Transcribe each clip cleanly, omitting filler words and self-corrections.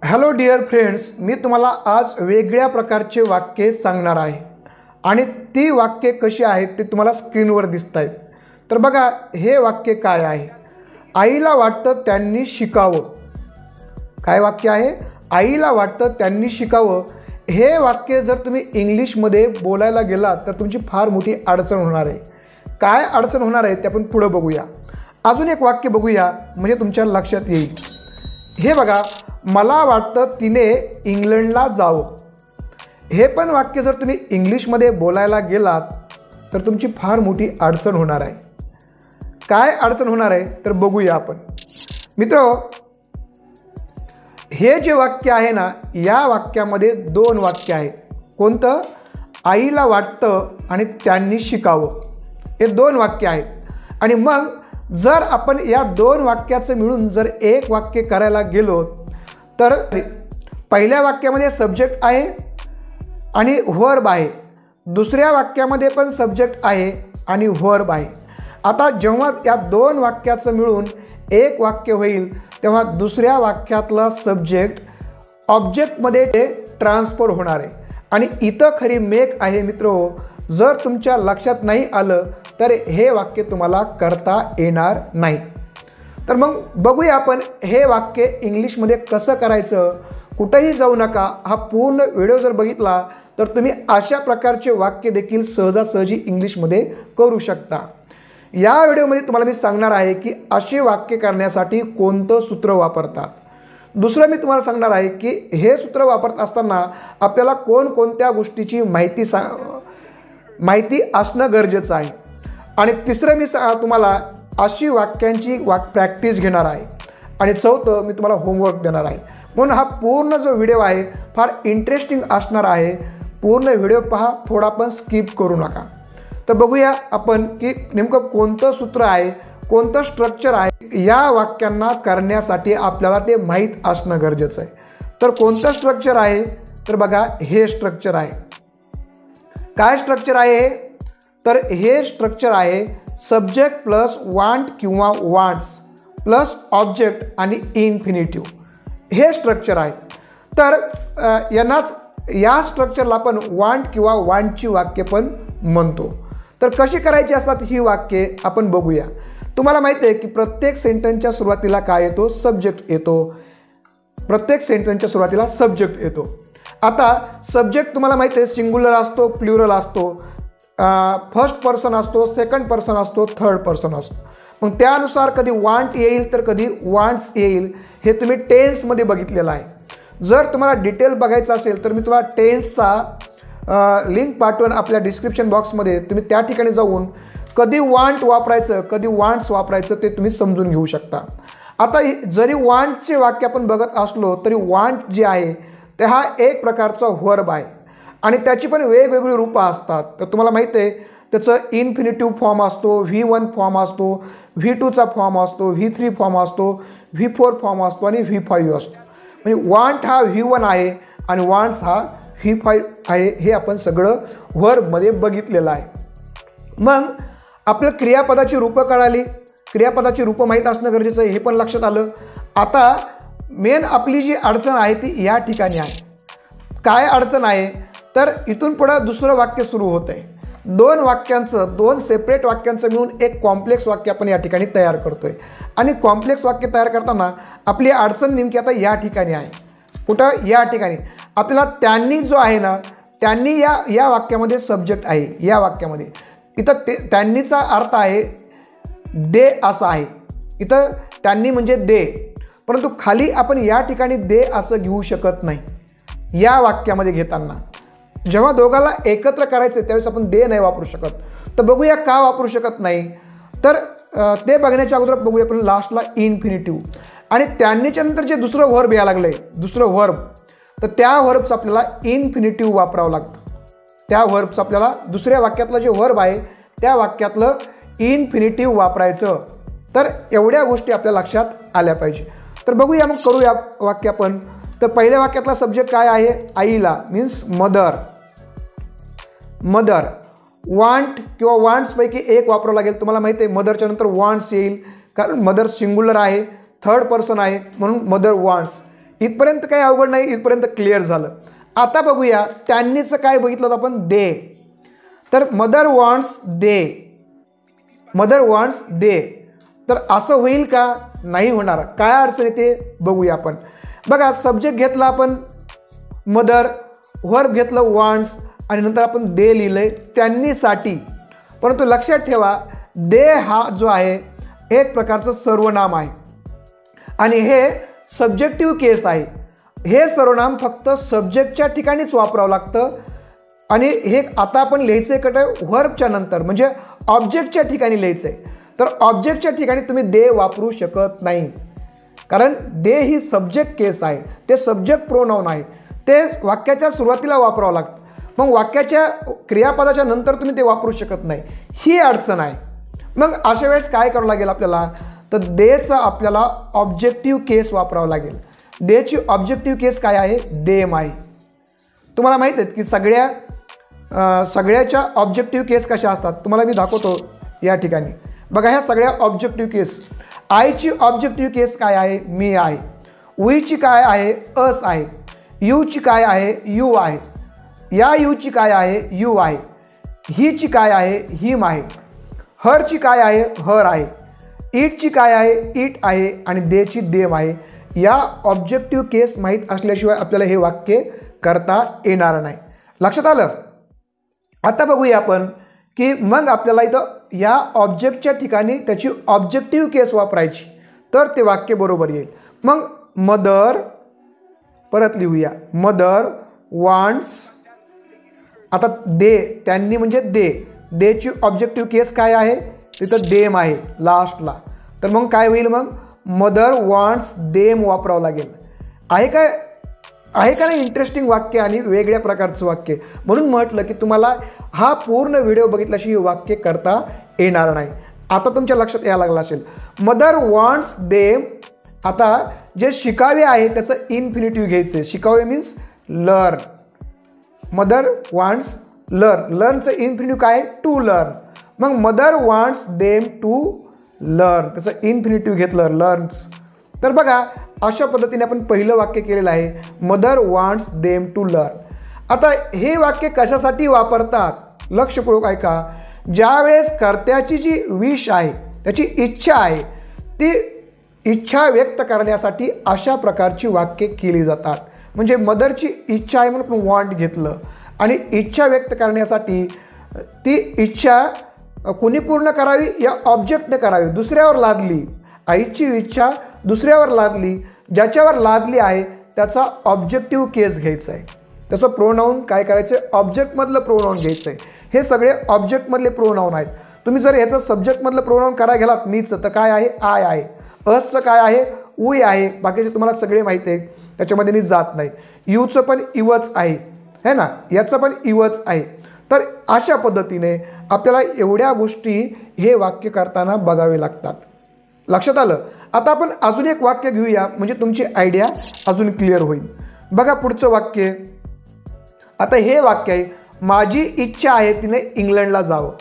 Hello dear friends, मी तुम्हाला आज वेगळ्या प्रकारचे वाक्ये सांगणार आहे आणि ती वाक्ये कशी आहेत ते तुम्हाला स्क्रीनवर दिसत आहेत. तर बघा, हे वाक्य काय आहे? आईला वाटतं त्यांनी शिकावं. काय वाक्य आहे? आईला वाटतं त्यांनी शिकावं. हे वाक्य जर तुम्ही इंग्लिशमध्ये बोलायला गेलात तर तुमची फार मोठी अडचण होणार आहे. काय अडचण होणार आहे ते आपण पुढं बघूया. अजून एक वाक्य बघूया म्हणजे तुमच्या लक्षात येईल. हे बघा, मला वाटतं तिने इंग्लंडला जावं. हे पण वाक्य जर तुम्ही इंग्लिशमध्ये बोलायला गेलात तर तुमची फार मोठी अडचण होणार आहे. काय अडचण होणार आहे तर बघूया आपण. मित्र, हे जे वाक्य आहे ना, या वाक्यामध्ये दोन वाक्य आहेत. कोणतं? आईला वाटतं आणि त्यांनी शिकावं. हे दोन वाक्य आहेत. आणि मग जर आपण या दोन वाक्याचं मिळून जर एक वाक्य करायला गेलो तर पहिल्या वाक्यामध्ये सब्जेक्ट आहे आणि व्हर्ब आहे. दुसऱ्या वाक्यामध्ये पण सब्जेक्ट आहे आणि व्हर्ब आहे. आता जेव्हा या दोन वाक्याचं मिळून एक वाक्य होईल तेव्हा दुसऱ्या वाक्यातला सब्जेक्ट ऑब्जेक्टमध्ये ट्रान्सफर होणार आहे. आणि इथं खरी मेक आहे मित्रो. जर तुमच्या लक्षात नाही आलं तर हे वाक्य तुम्हाला करता येणार नाही. तर मग बघूया आपण हे वाक्य इंग्लिशमध्ये कसं करायचं. कुठंही जाऊ नका. हा पूर्ण व्हिडिओ जर बघितला तर तुम्ही अशा प्रकारचे वाक्य देखील सहजासहजी इंग्लिशमध्ये करू शकता. या व्हिडिओमध्ये तुम्हाला मी सांगणार आहे की असे वाक्य करण्यासाठी कोणतं सूत्र वापरतात. दुसरं मी तुम्हाला सांगणार आहे की हे सूत्र वापरत असताना आपल्याला कोणकोणत्या गोष्टीची माहिती असणं गरजेचं आहे. आणि तिसरं मी तुम्हाला अशी वाक्यांची प्रॅक्टिस घेणार आहे. आणि चौथं मी तुम्हाला होमवर्क देणार आहे. म्हणून हा पूर्ण जो व्हिडिओ आहे फार इंटरेस्टिंग असणार आहे. पूर्ण व्हिडिओ पहा, थोडा पण स्किप करू नका. तर बघूया आपण की नेमकं कोणतं सूत्र आहे, कोणतं स्ट्रक्चर आहे. या वाक्यांना करण्यासाठी आपल्याला ते माहीत असणं गरजेचं आहे. तर कोणतं स्ट्रक्चर आहे तर बघा, हे स्ट्रक्चर आहे. काय स्ट्रक्चर आहे हे? तर हे स्ट्रक्चर आहे सब्जेक्ट प्लस वांट किंवा वांट्स प्लस ऑब्जेक्ट आणि इन्फिनिटिव्ह. हे स्ट्रक्चर आहे. तर या स्ट्रक्चरला आपण वांट किंवा वांटची वाक्य पण म्हणतो. तर कशी करायची असतात ही वाक्ये आपण बघूया. तुम्हाला माहिती आहे की प्रत्येक सेंटेन्सच्या सुरुवातीला काय येतो? सब्जेक्ट येतो. प्रत्येक सेंटेन्सच्या सुरुवातीला सब्जेक्ट येतो. आता सब्जेक्ट तुम्हाला माहिती आहे सिंग्युलर असतो, प्लुरल असतो, फर्स्ट पर्सन असतो, सेकंड पर्सन असतो, थर्ड पर्सन असतो. मग त्यानुसार कधी वांट येईल तर कधी वांट्स येईल. हे तुम्ही टेन्समध्ये बघितलेलं आहे. जर तुम्हाला डिटेल बघायचं असेल तर मी तुम्हाला टेन्सचा लिंक पाठवून आपल्या डिस्क्रिप्शन बॉक्समध्ये. तुम्ही त्या ठिकाणी जाऊन कधी वांट वापरायचं कधी वांट्स वापरायचं ते तुम्ही समजून घेऊ शकता. आता जरी वांटचे वाक्य आपण बघत असलो तरी वांट जे आहे ते हा एक प्रकारचा व्हर्ब आहे आणि त्याची पण वेगवेगळी रूपं असतात. तर तुम्हाला माहिती आहे त्याचं इन्फिनिटिव्ह फॉर्म असतो, V1 फॉर्म असतो, V2चा फॉर्म असतो, V3 फॉर्म असतो, V4 फॉर्म असतो आणि V5 असतो. म्हणजे वांट हा V1 आहे आणि वांट्स हा V5 आहे. हे आपण सगळं व्हर्बमध्ये बघितलेलं आहे. मग आपलं क्रियापदाची रूपं कळाली. क्रियापदाची रूपं माहीत असणं गरजेचं आहे, हे पण लक्षात आलं. आता मेन आपली जी अडचण आहे ती या ठिकाणी आहे. काय अडचण आहे तर इथून पुढं दुसरं वाक्य सुरू होतं आहे. दोन सेपरेट वाक्यांचं मिळून एक कॉम्प्लेक्स वाक्य आपण या ठिकाणी तयार करतोय. आणि कॉम्प्लेक्स वाक्य तयार करताना आपली अडचण नेमकी आता या ठिकाणी आहे. कुठं? या ठिकाणी आपल्याला त्यांनी जो आहे ना, त्यांनी या वाक्यामध्ये सब्जेक्ट आहे. या वाक्यामध्ये इथं त्यांनीचा अर्थ आहे दे असा आहे. इथं त्यांनी म्हणजे दे, परंतु खाली आपण या ठिकाणी दे असं घेऊ शकत नाही. या वाक्यामध्ये घेताना जेव्हा दोघांना एकत्र करायचं त्यावेळेस आपण दे नाही वापरू शकत. तर बघूया का वापरू शकत नाही. तर ते बघण्याच्या अगोदर बघूया आपण लास्टला इन्फिनिटिव्ह. आणि त्यांनीच्या नंतर जे दुसरं व्हर्ब यायला लागलं आहे, दुसरं व्हर्ब, तर त्या व्हर्बचं आपल्याला इन्फिनिटिव्ह वापरावं लागतं. त्या व्हर्बचं आपल्याला दुसऱ्या वाक्यातलं जे व्हर्ब आहे त्या वाक्यातलं इन्फिनिटिव्ह वापरायचं. तर एवढ्या गोष्टी आपल्या लक्षात आल्या पाहिजे. तर बघूया, मग करूया वाक्य आपण. तर पहिल्या वाक्यातला सब्जेक्ट काय आहे? आईला मीन्स मदर. मदर. वांट किंवा वांट्सपैकी एक वापरावं लागेल. तुम्हाला माहिती आहे मदरच्या नंतर वांट्स येईल कारण मदर सिंग्युलर आहे, थर्ड पर्सन आहे, म्हणून मदर वांट्स. इथपर्यंत काही अवघड नाही, इथपर्यंत क्लिअर झालं. आता बघूया त्यांनीच काय बघितलं होतं आपण, दे. तर मदर वॉन्ट्स दे, मदर वॉन्ट्स दे. तर असं होईल का, नाही होणार. काय अडचण येते बघूया आपण. बघा सब्जेक्ट घेतला आपण मदर, वर्ब घेतलं वॉन्ट्स आणि नंतर आपण दे लिहिलंय त्यांनीसाठी. परंतु लक्षात ठेवा दे हा जो आहे एक प्रकारचं सर्वनाम आहे आणि हे सब्जेक्टिव्ह केस आहे. हे सर्वनाम फक्त सब्जेक्टच्या ठिकाणीच वापरावं लागतं आणि हे आता आपण लिहायचं आहे कुठे, व्हर्बच्या नंतर म्हणजे ऑब्जेक्टच्या ठिकाणी लिहायचं आहे. तर ऑब्जेक्टच्या ठिकाणी तुम्ही दे वापरू शकत नाही, कारण दे ही सब्जेक्ट केस आहे, ते सब्जेक्ट प्रोनाउन आहे, ते वाक्याच्या सुरुवातीला वापरावं लागतं. मग वाक्याच्या क्रियापदाच्या नंतर तुम्ही ते वापरू शकत नाही, ही अडचण आहे. मग अशा वेळेस काय करावं लागेल आपल्याला, तर देचा आपल्याला ऑब्जेक्टिव्ह केस वापरावं लागेल. देची ऑब्जेक्टिव्ह केस काय आहे, देम आहे. तुम्हाला माहीत आहेत की सगळ्याच्या ऑब्जेक्टिव्ह केस कशा असतात, तुम्हाला मी दाखवतो या ठिकाणी. बघा ह्या सगळ्या ऑब्जेक्टिव्ह केस. आयची ऑब्जेक्टिव्ह केस काय आहे, मी आहे. वीची काय आहे, अस आहे. यूची काय आहे, यू आहे. या यूची काय आहे, यू आहे. हीची काय आहे, हिम आहे. हरची काय आहे, हर आहे. इटची काय आहे, इट आहे. आणि देची देम आहे. या ऑब्जेक्टिव्ह केस माहीत असल्याशिवाय आपल्याला हे वाक्य करता येणार नाही. लक्षात आलं. आता बघूया आपण की मग आपल्याला इथं या ऑब्जेक्टच्या ठिकाणी त्याची ऑब्जेक्टिव्ह केस वापरायची, तर ते वाक्य बरोबर येईल. मग मदर परत लिहूया, मदर वॉन्ट्स. आता दे, त्यांनी म्हणजे दे, देची ऑब्जेक्टिव्ह केस काय आहे, तिथं देम आहे लास्टला. तर मग काय होईल, मग मदर वॉन्ट्स देम वापरावं लागेल. आहे का नाही इंटरेस्टिंग वाक्य आणि वेगळ्या प्रकारचं वाक्य. म्हणून म्हटलं की तुम्हाला हा पूर्ण व्हिडिओ बघितल्याशिवाय हे वाक्य करता येणार नाही. आता तुमच्या लक्षात यायला लागलं असेल, मदर वॉन्ट्स देम. आता जे शिकावे आहे त्याचं इन्फिनिटिव्ह घ्यायचं. शिकावे means learn. Mother wants learn. लर्नचं इन्फिनिटिव्ह काय, टू लर्न. मग mother wants them to learn, त्याचं इन्फिनिटिव्ह घेतलं लर्न्स. तर बघा अशा पद्धतीने आपण पहिलं वाक्य केलेलं आहे, mother wants them to learn. आता हे वाक्य कशासाठी वापरतात, लक्षपूर्वक ऐका. ज्यावेळेस कर्त्याची जी विश आहे, त्याची इच्छा आहे, ती इच्छा व्यक्त करण्यासाठी अशा प्रकारची वाक्य केली जातात. म्हणजे मदरची इच्छा आहे म्हणून वॉन्ट घेतलं आणि इच्छा व्यक्त करण्यासाठी ती इच्छा कोणी पूर्ण करावी, या ऑब्जेक्टने करावी, दुसऱ्यावर लादली. आईची इच्छा दुसऱ्यावर लादली, ज्याच्यावर लादली आहे त्याचा ऑब्जेक्टिव्ह केस घ्यायचा आहे. त्याचं प्रोनाऊन काय करायचं, ऑब्जेक्टमधलं प्रोनाऊन घ्यायचं आहे. हे सगळे ऑब्जेक्टमधले प्रोनाऊन आहेत. तुम्ही जर ह्याचं सब्जेक्टमधलं प्रोनाऊन करायला गेलात, मीचं तर काय आहे, आय आहे. असचं काय आहे, उई आहे. बाकीचे तुम्हाला सगळे माहिती आहे, त्याच्यामध्ये मी जात नाही. यूचं पण इवच आहे ना, याचं पण इवच आहे. तर अशा पद्धतीने आपल्याला एवढ्या गोष्टी हे वाक्य करताना बघावे लागतात. लक्षात आलं. आता आपण अजून एक वाक्य घेऊया, म्हणजे तुमची आयडिया अजून क्लिअर होईल. बघा पुढचं वाक्य. आता हे वाक्य आहे, माझी इच्छा आहे तिने इंग्लंडला जावं.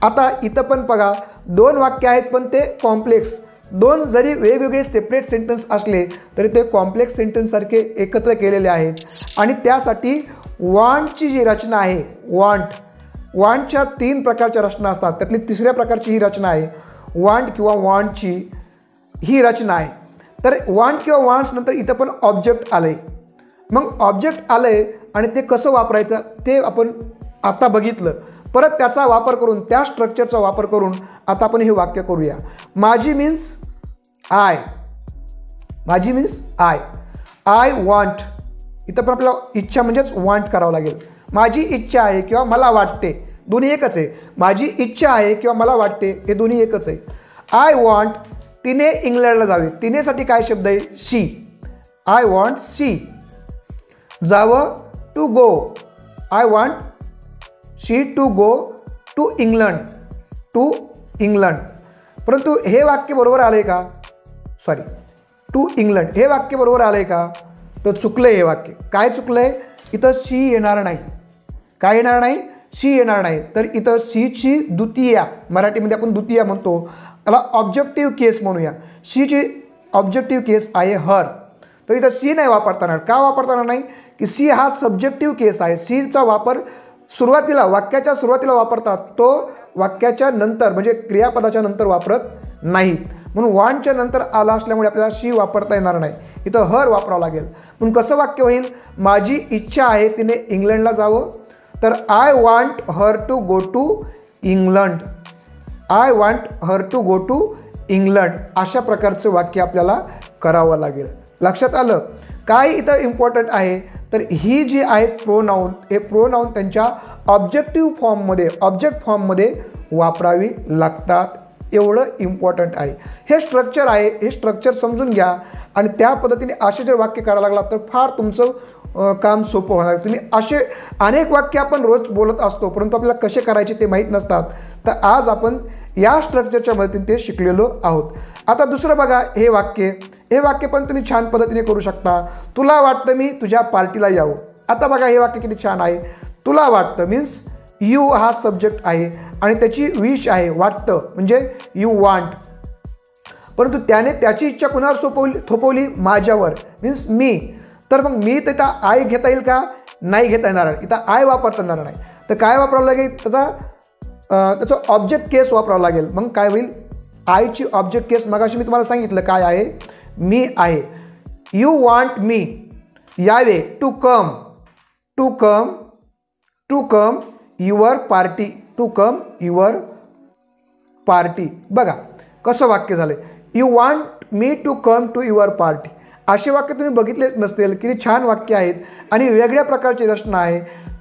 आता इथं पण बघा दोन वाक्य आहेत, पण ते कॉम्प्लेक्स. दोन जरी वेगवेगळे सेपरेट सेंटेन्स असले तरी ते कॉम्प्लेक्स सेंटेन्स सारखे एकत्र केलेले आहेत. आणि त्यासाठी वॉन्टची जी रचना आहे, वॉन्टच्या 3 प्रकारच्या रचना असतात, त्यातली तिसऱ्या प्रकारची ही रचना आहे. वॉन्ट किंवा वॉन्टची ही रचना आहे. तर वॉन्ट किंवा वॉन्ट्स नंतर इथं पण ऑब्जेक्ट आले. मग ऑब्जेक्ट आले आणि ते कसं वापरायचं ते आपण आता बघितलं. परत त्याचा वापर करून, त्या स्ट्रक्चरचा वापर करून आता आपण हे वाक्य करूया. माझी मीन्स आय. माझी मीन्स आय. I want. इथं पण आपल्याला इच्छा म्हणजेच वॉन्ट करावं लागेल. माझी इच्छा आहे किंवा मला वाटते, दोन्ही एकच आहे. माझी इच्छा आहे किंवा मला वाटते, हे दोन्ही एकच आहे. आय वॉन्ट तिने इंग्लंडला जावे. तिनेसाठी काय शब्द आहे, शी. I want she. जावं, to go. I want she to go to England. To England. परंतु हे वाक्य बरोबर आलं आहे का, सॉरी, टू इंग्लंड हे वाक्य बरोबर आलं आहे का, तर चुकलं आहे हे वाक्य. काय चुकलं आहे, इथं शी येणार नाही. काय येणार नाही, शी येणार नाही. तर इथं शीची द्वितीया, मराठीमध्ये आपण द्वितीया म्हणतो, त्याला ऑब्जेक्टिव्ह केस म्हणूया. शीची ऑब्जेक्टिव्ह केस आहे हर. तर इथं सी नाही वापरता येणार. का वापरता येणार नाही की सी हा सब्जेक्टिव्ह केस आहे. सीचा वापर सुरुवातीला वाक्याच्या सुरुवातीला वापरतात, तो वाक्याच्या नंतर म्हणजे क्रियापदाच्या नंतर वापरत नाहीत. म्हणून वॉन्टच्या नंतर आला असल्यामुळे आपल्याला शी वापरता येणार नाही. इथं हर वापरावं लागेल. म्हणून कसं वाक्य होईल, माझी इच्छा आहे तिने इंग्लंडला जावं. तर I want her to go to England. I want her to go to England. अशा प्रकारचं वाक्य आपल्याला करावं लागेल. लक्षात आलं. काय इथं इम्पॉर्टंट आहे तर ही जी आहेत प्रोनाऊन, हे प्रोनाऊन त्यांच्या ऑब्जेक्टिव्ह फॉर्ममध्ये वापरावी लागतात. एवढं इम्पॉर्टंट आहे. हे स्ट्रक्चर आहे. हे स्ट्रक्चर समजून घ्या आणि त्या पद्धतीने असे जर वाक्य करायला लागला तर फार तुमचं काम सोपं होणार. तुम्ही असे अनेक वाक्य आपण रोज बोलत असतो, परंतु आपल्याला कसे करायचे ते माहीत नसतात. तर आज आपण या स्ट्रक्चरच्या मदतीने ते शिकलेलो आहोत. आता दुसरं बघा, हे वाक्य पण तुम्ही छान पद्धतीने करू शकता. तुला वाटतं मी तुझ्या पार्टीला यावं. आता बघा हे वाक्य किती छान आहे. तुला वाटतं मीन्स यू हा सब्जेक्ट आहे आणि त्याची विश आहे वाटतं म्हणजे यू वांट. परंतु त्याने त्याची इच्छा कुणावर थोपवली माझ्यावर मीन्स मी. तर मग मी तर इथं आय घेता येईल का, नाही घेता येणार. इथं आय वापरता येणार नाही. तर काय वापरावं लागेल, त्याचं ऑब्जेक्ट केस वापरावं लागेल. मग काय होईल, आयची ऑब्जेक्ट केस मगाशी मी तुम्हाला सांगितलं काय आहे, मी आहे. यू वॉन्ट मी यावे टू कम युअर पार्टी. बघा कसं वाक्य झालं. You want me to come to your party. असे वाक्य तुम्ही बघितले नसतील. किती छान वाक्य आहेत आणि वेगळ्या प्रकारची रचना आहे.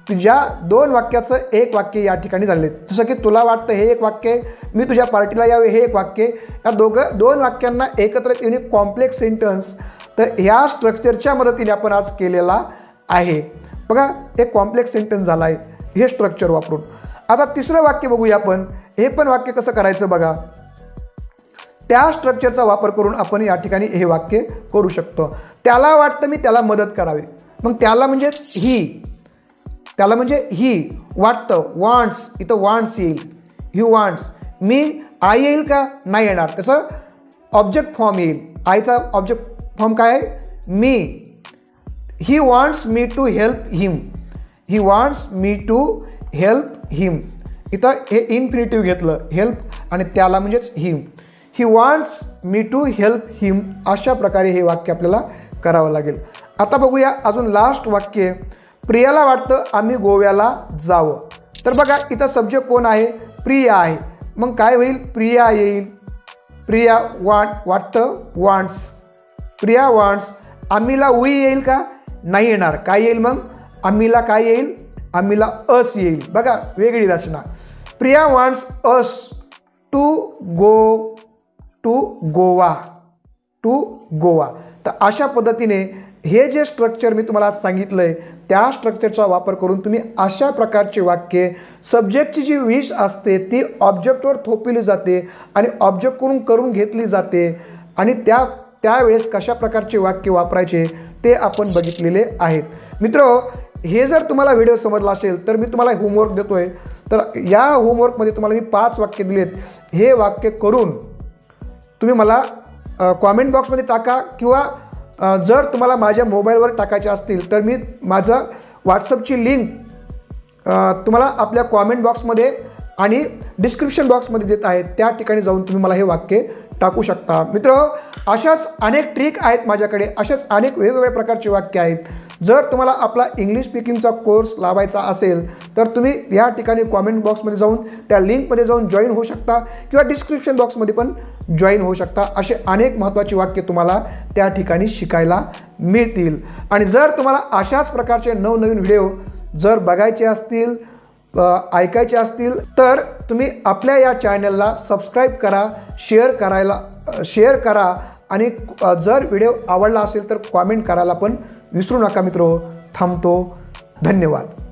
तुझ्या दोन वाक्याचं एक वाक्य या ठिकाणी झाले. जसं की तुला वाटतं हे एक वाक्य, मी तुझ्या पार्टीला यावे हे एक वाक्य. या दोन वाक्यांना एकत्र येऊन कॉम्प्लेक्स सेंटन्स. तर ह्या स्ट्रक्चरच्या मदतीने आपण आज केलेला आहे. बघा एक कॉम्प्लेक्स सेंटन्स झाला आहे हे स्ट्रक्चर वापरून. आता तिसरं वाक्य बघूया आपण. हे पण वाक्य कसं करायचं बघा. त्या स्ट्रक्चरचा वापर करून आपण या ठिकाणी हे वाक्य करू शकतो. त्याला वाटतं मी त्याला मदत करावी. मग त्याला म्हणजे ही वाटतं वॉन्ट्स. इथं वॉन्ट्स येईल. ही वॉन्ट्स. मी आय येईल का, नाही येणार. त्याचं ऑब्जेक्ट फॉर्म येईल. आयचा ऑब्जेक्ट फॉर्म काय आहे, me. He wants me to help him. इथं हे इन्फिनिटिव्ह घेतलं हेल्प आणि त्याला म्हणजेच him. He wants me to help him. अशा प्रकारे हे वाक्य आपल्याला करावं लागेल. आता बघूया अजून लास्ट वाक्य. प्रियाला वाटतं आम्ही गोव्याला जावं. तर बघा इथं सब्जेक्ट कोण आहे, प्रिया आहे. मग काय होईल, प्रिया येईल. प्रिया वाटतं वॉन्ट्स. प्रिया वॉन्ट्स. आम्हीला वी येईल का, नाही येणार. काय येईल मग, आम्हीला काय येईल, आम्हीला अस येईल. बघा वेगळी रचना. Priya wants us to Goa. तर अशा पद्धतीने हे जे स्ट्रक्चर मी तुम्हाला आज सांगितलं आहे त्या स्ट्रक्चरचा वापर करून तुम्ही अशा प्रकारचे वाक्य, सब्जेक्टची जी विश असते ती ऑब्जेक्टवर थोपवली जाते आणि ऑब्जेक्ट करून घेतली जाते आणि त्यावेळेस कशा प्रकारचे वाक्य वापरायचे ते आपण बघितलेले आहेत. मित्रो, हे जर तुम्हाला व्हिडिओ समजला असेल तर मी तुम्हाला होमवर्क देतोय. तर या होमवर्कमध्ये तुम्हाला मी 5 वाक्य दिलेत. हे वाक्य करून तुम्ही मला कॉमेंट बॉक्समध्ये टाका किंवा जर तुम्हाला माझ्या मोबाईलवर टाकायचे असतील तर मी माझं व्हॉट्सअपची लिंक तुम्हाला आपल्या कॉमेंट बॉक्समध्ये आणि डिस्क्रिप्शन बॉक्समध्ये देत आहेत. त्या ठिकाणी जाऊन तुम्ही मला हे वाक्य टाकू शकता. मित्र, अशाच अनेक ट्रिक आहेत माझ्याकडे. अशाच अनेक वेगवेगळ्या प्रकारचे वाक्य आहेत. जर तुम्हाला आपला इंग्लिश स्पीकिंगचा कोर्स लावायचा असेल तर तुम्ही या ठिकाणी कॉमेंट बॉक्समध्ये जाऊन त्या लिंकमध्ये जाऊन जॉईन होऊ शकता किंवा डिस्क्रिप्शन बॉक्समध्ये पण जॉईन होऊ शकता. असे अनेक महत्त्वाची वाक्य तुम्हाला त्या ठिकाणी शिकायला मिळतील. आणि जर तुम्हाला अशाच प्रकारचे नवनवीन व्हिडिओ जर बघायचे असतील, ऐकायचे असतील तर तुम्ही आपल्या या चॅनलला सबस्क्राईब करा, शेअर करा आणि जर व्हिडिओ आवडला असेल तर कॉमेंट करायला पण विसरू नका. मित्रो, थांबतो. धन्यवाद.